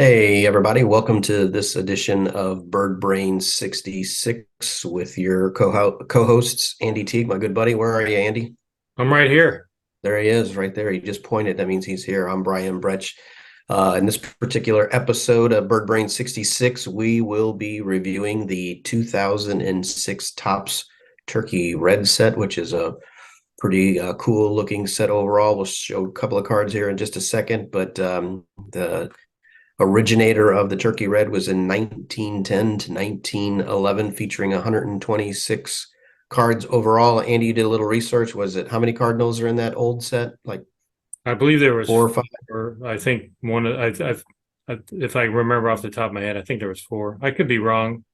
Hey everybody, welcome to this edition of Bird Brain 66 with your co-hosts Andy Teague, my good buddy. Where are you, Andy? I'm right here. There he is, right there. He just pointed. That means he's here. I'm Brian Bretsch. In this particular episode of Bird Brain 66, we will be reviewing the 2006 Topps Turkey Red set, which is a pretty cool looking set overall. We'll show a couple of cards here in just a second, but the originator of the Turkey Red was in 1910 to 1911, featuring 126 cards overall. Andy, you did a little research. Was it how many Cardinals are in that old set? Like I believe there was four or five? four. I think one. If I remember off the top of my head, I think there was four. I could be wrong.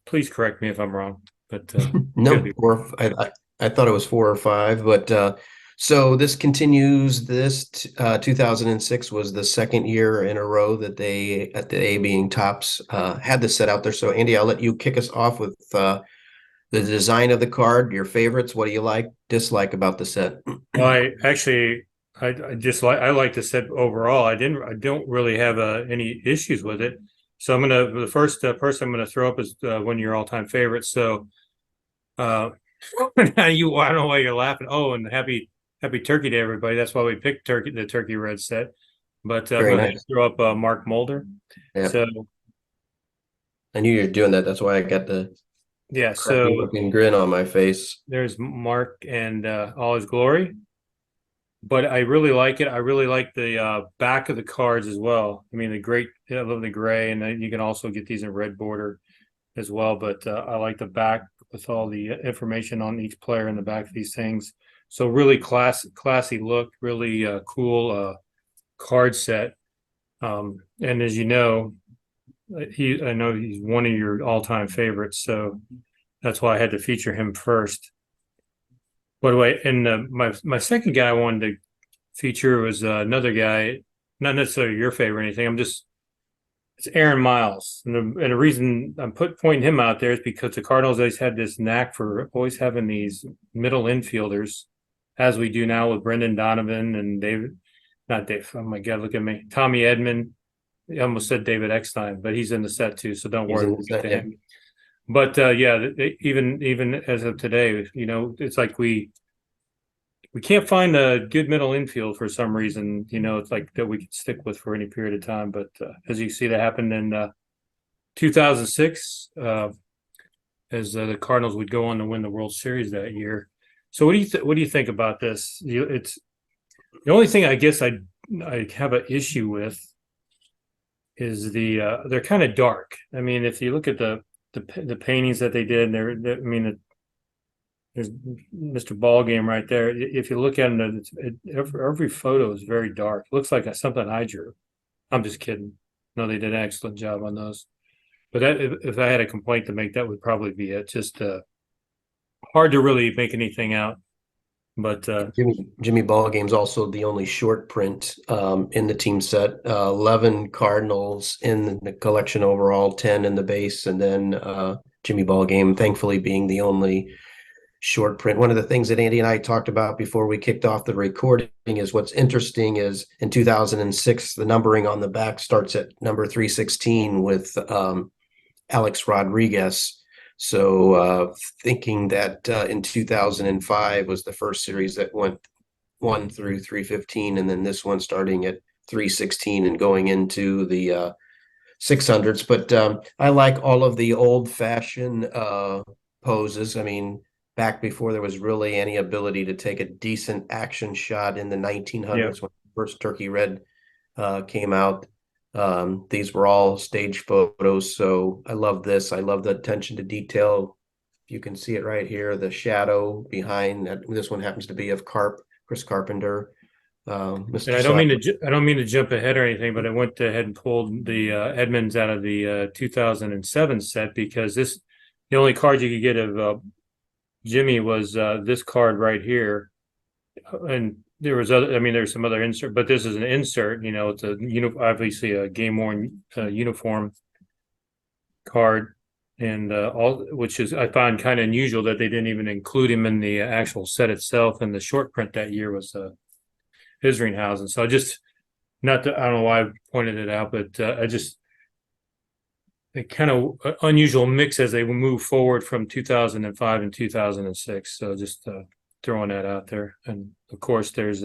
Please correct me if I'm wrong. But could No, be. four. I thought it was four or five, but so this continues. This 2006 was the second year in a row that they, at the A being Tops, had this set out there. So Andy, I'll let you kick us off with the design of the card, your favorites. What do you like, dislike about the set? Well, I actually, I just like I like the set overall. I don't really have any issues with it. So the first person I'm gonna throw up is one of your all-time favorites. So uh, now I don't know why you're laughing. Oh, and happy Turkey Day, everybody. That's why we picked the Turkey Red set. But I'm Very going to nice. throw up Mark Mulder. Yeah, So I knew you were doing that. That's why I got the yeah, crappy so looking grin on my face. there's Mark and all his glory. But I really like it. I really like the back of the cards as well. I mean, I love the gray, and you can also get these in red border as well. But I like the back with all the information on each player in the back of these things. So really classy look, really cool card set. And as you know, I know he's one of your all-time favorites, so that's why I had to feature him first. By the way, and my second guy I wanted to feature was another guy, not necessarily your favorite or anything. It's Aaron Miles, and the reason I'm pointing him out there is because the Cardinals always had this knack for always having these middle infielders, as we do now with Brendan Donovan and David, not Dave. Oh my God, look at me, Tommy Edman. I almost said David Eckstein, but he's in the set too, so don't He's worry, in we'll the get set, to yeah. him. But yeah, even as of today, it's like we can't find a good middle infield for some reason. It's like that we can stick with for any period of time. But as you see, that happened in 2006, as the Cardinals would go on to win the World Series that year. So what do you think about this? It's the only thing I guess I have an issue with is they're kind of dark. I mean, if you look at the paintings that they did, I mean, there's Mr. Ballgame right there. If you look at them, every photo is very dark. It looks like something I drew. I'm just kidding. No, they did an excellent job on those. But if I had a complaint to make, that would probably be it. Just hard to really make anything out. But Jimmy Ballgame's also the only short print in the team set. 11 Cardinals in the collection overall, 10 in the base, and then Jimmy Ballgame, thankfully, being the only short print. One of the things that Andy and I talked about before we kicked off the recording is what's interesting is in 2006, the numbering on the back starts at number 316 with Alex Rodriguez. So thinking that in 2005 was the first series that went 1 through 315, and then this one starting at 316 and going into the 600s. But I like all of the old fashioned poses. I mean, back before there was really any ability to take a decent action shot in the yeah, 1900s when the first Turkey Red came out. These were all stage photos, so I love this. I love the attention to detail. You can see it right here, the shadow behind that. This one happens to be of Chris Carpenter, and Mr. Side. I don't mean to jump ahead or anything, but I went ahead and pulled the Edmonds out of the 2007 set because the only card you could get of Jimmy was this card right here, and there was other. I mean, there's some other insert, but this is an insert. It's obviously a game worn uniform card, and all which is I find kind of unusual that they didn't even include him in the actual set itself. And the short print that year was Isringhausen. So Not that I don't know why I pointed it out, but I just a kind of unusual mix as they move forward from 2005 and 2006. So just throwing that out there. And of course, there's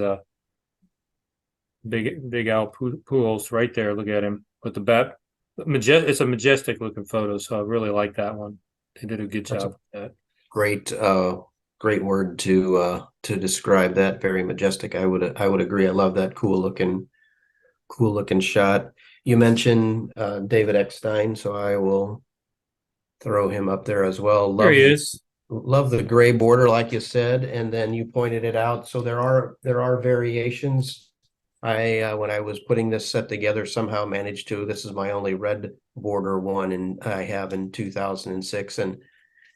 Big Al Pujols right there. Look at him with the bat. It's a majestic looking photo, so I really like that one. They did a good That's a job with that. great great word to describe that. Very majestic. I would agree. I love that cool looking shot. You mentioned David Eckstein, so I will throw him up there as well. Here he is. Love the gray border, like you said, and then you pointed it out. So there are variations. I when I was putting this set together, somehow managed to. This is my only red border one, and I have in 2006. And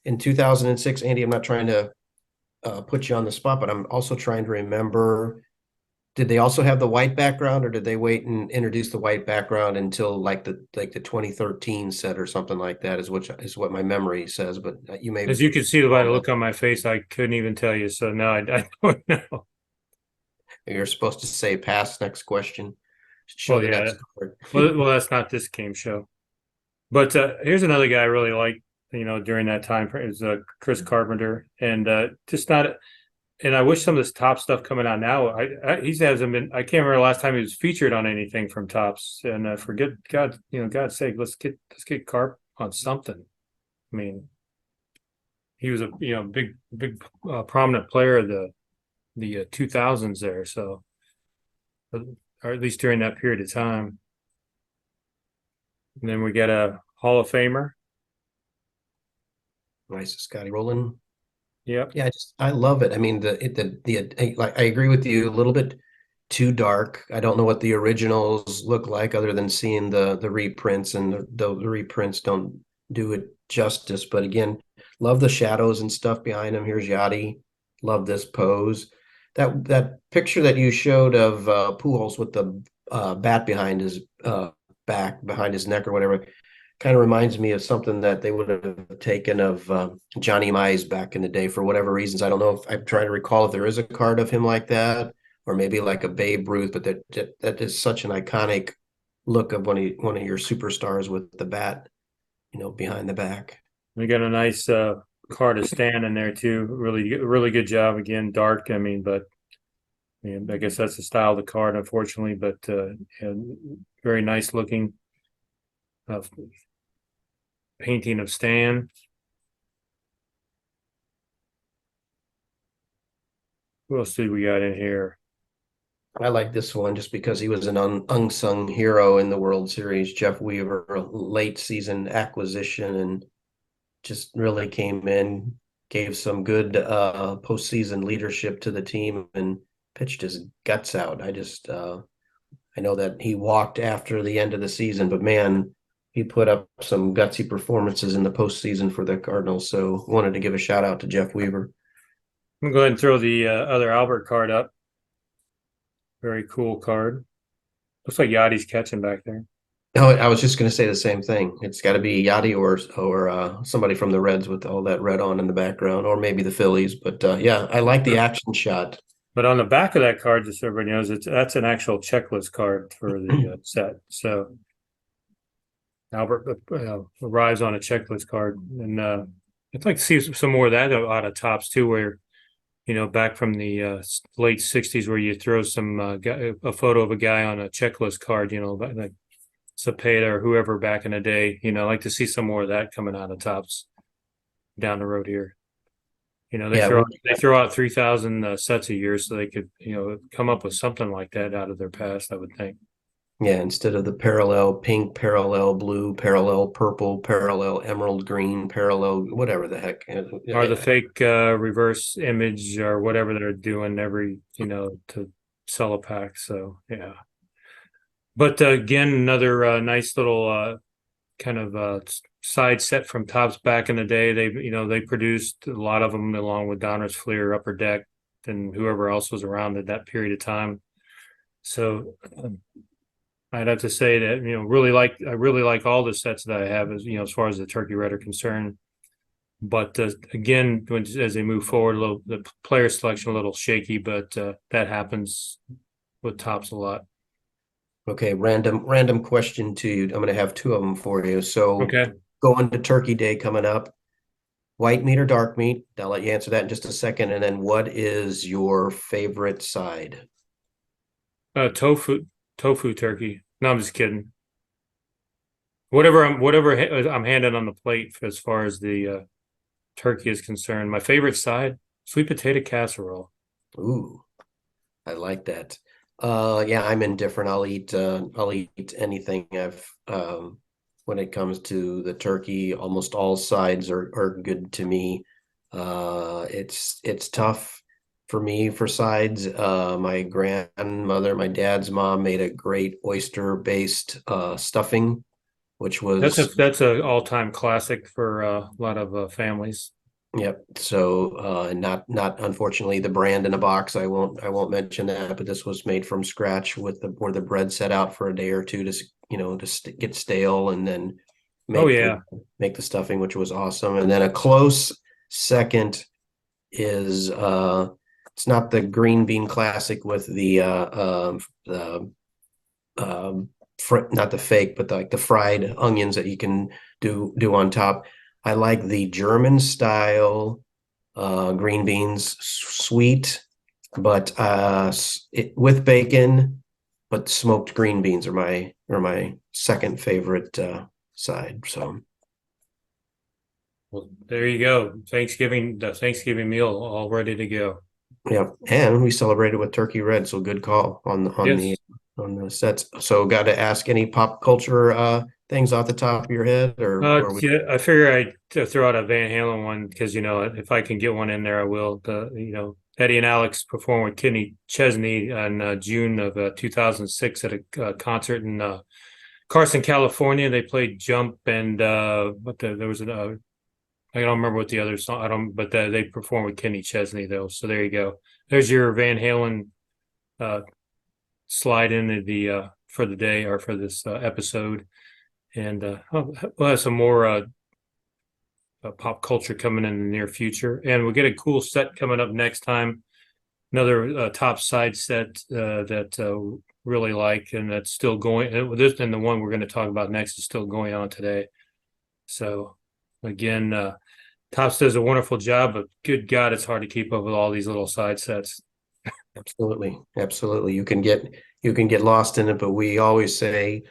in 2006, Andy, I'm not trying to put you on the spot, but I'm also trying to remember. Did they also have the white background, or did they wait and introduce the white background until like the 2013 set or something like that? Is what my memory says. But you may As you can see by call the that. look on my face, I couldn't even tell you. So no, I don't know. You're supposed to say pass next question. Show Well, the yeah. next card. Well, that's not this game show. But here's another guy I really like. During that time frame is Chris Carpenter, and just not. And I wish some of this top stuff coming out now. He hasn't been. I can't remember the last time he was featured on anything from Tops. And forget God, God's sake, let's get Carp on something. I mean, he was a big prominent player of the 2000s there. So, or at least during that period of time. And then we get a Hall of Famer. Nice, Scotty Rowland. Yep. Yeah, I love it. I mean, like I agree with you, a little bit too dark. I don't know what the originals look like other than seeing the reprints, and the reprints don't do it justice. But again, love the shadows and stuff behind him. Here's Yachty. Love this pose. That picture that you showed of Pujols with the bat behind his back, behind his neck or whatever, kind of reminds me of something that they would have taken of Johnny Mize back in the day for whatever reasons. I don't know if I'm trying to recall if there is a card of him like that, or maybe like a Babe Ruth, but that is such an iconic look of one of your superstars with the bat, behind the back. We got a nice card of Stan in there too. Really good job again. Dark, I mean, but I guess that's the style of the card, unfortunately. But yeah, very nice looking uh, painting of Stan. Who else did we got in here? I like this one just because he was an unsung hero in the World Series. Jeff Weaver, late season acquisition, and just really came in, gave some good postseason leadership to the team, and pitched his guts out. I know that he walked after the end of the season, but man, he put up some gutsy performances in the postseason for the Cardinals. So wanted to give a shout out to Jeff Weaver. I'm gonna go ahead and throw the other Albert card up. Very cool card. Looks like Yachty's catching back there. Oh, I was just going to say the same thing. It's got to be Yachty or somebody from the Reds with all that red on in the background, or maybe the Phillies. But yeah, I like the action shot. But on the back of that card, just so everybody knows, that's an actual checklist card for the set. So Albert arrives on a checklist card, and I'd like to see some more of that out of Tops too, where back from the late '60s, where you throw a photo of a guy on a checklist card, like Cepeda or whoever back in the day. I'd like to see some more of that coming out of Tops down the road here. They Yeah, throw out 3,000 sets a year, so they could come up with something like that out of their past. I would think. yeah. Instead of the parallel pink, parallel blue, parallel purple, parallel emerald green, parallel whatever the heck. Or the fake reverse image or whatever they're doing to sell a pack. So yeah. But again, another nice little kind of side set from Tops back in the day. They produced a lot of them along with Donruss, Fleer, Upper Deck, and whoever else was around at that period of time. So I'd have to say that I really like all the sets that I have as far as the Turkey Red are concerned. But again, as they move forward, the player selection a little shaky, but that happens with Tops a lot. Okay, random question to you. I'm going to have two of them for you. So Okay. going to Turkey Day coming up, white meat or dark meat? I'll let you answer that in just a second. And then what is your favorite side? Tofu turkey. No, I'm just kidding. I'm handed on the plate as far as the turkey is concerned. My favorite side, sweet potato casserole. Ooh, I like that. Yeah, I'm indifferent. I'll eat anything. I've when it comes to the turkey, almost all sides are good to me. It's tough for me for sides. My grandmother, my dad's mom made a great oyster based stuffing, which was That's a all-time classic for a lot of families. yep. So not unfortunately the brand in a box. I won't mention that, but this was made from scratch with the where the bread set out for a day or two to get stale and then Oh make the yeah. make the stuffing, which was awesome. And then a close second is it's not the green bean classic with the not the fake, but like the fried onions that you can do on top. I like the German style green beans, sweet, but with bacon. But smoked green beans are my second favorite side. So Well, there you go. The Thanksgiving meal all ready to go. yeah, and we celebrated with turkey red. So good call Yes. on the sets. So got to ask any pop culture things off the top of your head, or we Yeah, I figure I'd throw out a Van Halen one because if I can get one in there, I will. Eddie and Alex performed with Kenny Chesney in June of 2006 at a concert in Carson, California. They played Jump and there was I don't remember what the other song. I don't, but they performed with Kenny Chesney though. So there you go. There's your Van Halen uh, slide into the for the day or for this episode, and we'll have some more pop culture coming in the near future, and we'll get a cool set coming up next time. Another top side set that really like, and that's still going. This and the one we're going to talk about next is still going on today. So again, Tops does a wonderful job, but good God, it's hard to keep up with all these little side sets. absolutely you can get lost in it, but we always say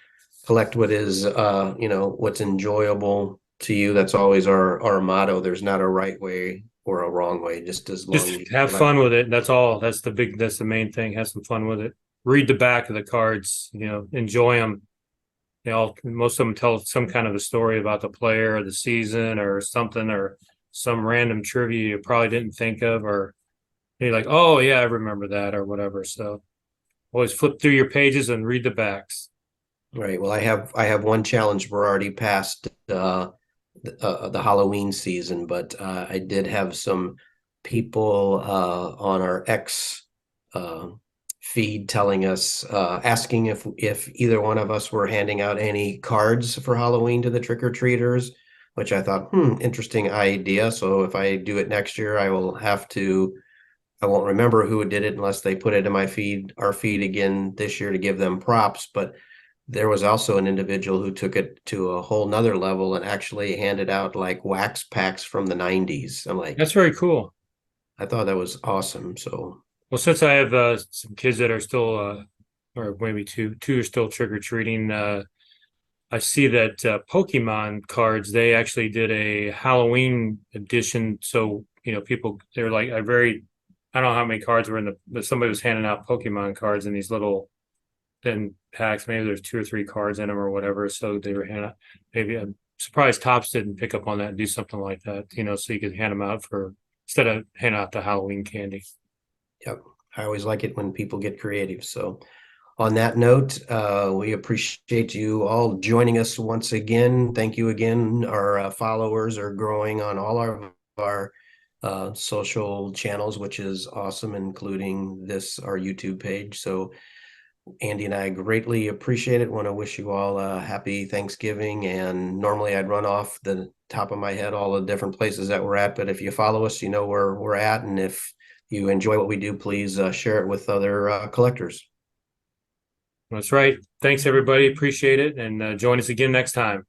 collect what is what's enjoyable to you. That's always our motto. There's not a right way or a wrong way, just as long as Just you have collect. fun with it. That's all. That's the main thing. Have some fun with it. Read the back of the cards, enjoy them. Most of them tell some kind of a story about the player or the season or something or some random trivia you probably didn't think of, or you're like, oh yeah, I remember that or whatever. So always flip through your pages and read the backs. Right. Well, I have one challenge. We're already past the Halloween season, but I did have some people on our X uh, feed telling us, asking if either one of us were handing out any cards for Halloween to the trick-or-treaters, which I thought, interesting idea. So if I do it next year, I won't remember who did it unless they put it in our feed again this year to give them props. But there was also an individual who took it to a whole nother level and actually handed out like wax packs from the 90s. I'm like, That's very cool. I thought that was awesome. So, Well, since I have some kids that are still, or maybe two are still trick or treating, I see that Pokemon cards, they actually did a Halloween edition. So, people, they're like, I don't know how many cards were in but somebody was handing out Pokemon cards in these little thin packs. Maybe there's two or three cards in them or whatever. So they were handing out, maybe I'm surprised Tops didn't pick up on that and do something like that, so you could hand them out instead of handing out the Halloween candy. yep, I always like it when people get creative. So, on that note, we appreciate you all joining us once again. Thank you again. Our followers are growing on all our social channels, which is awesome, including our YouTube page. So Andy and I greatly appreciate it. Want to wish you all a happy Thanksgiving. And normally I'd run off the top of my head all the different places that we're at, but if you follow us, you know where we're at. And if you enjoy what we do, please share it with other collectors. That's right. Thanks, everybody. Appreciate it. And join us again next time.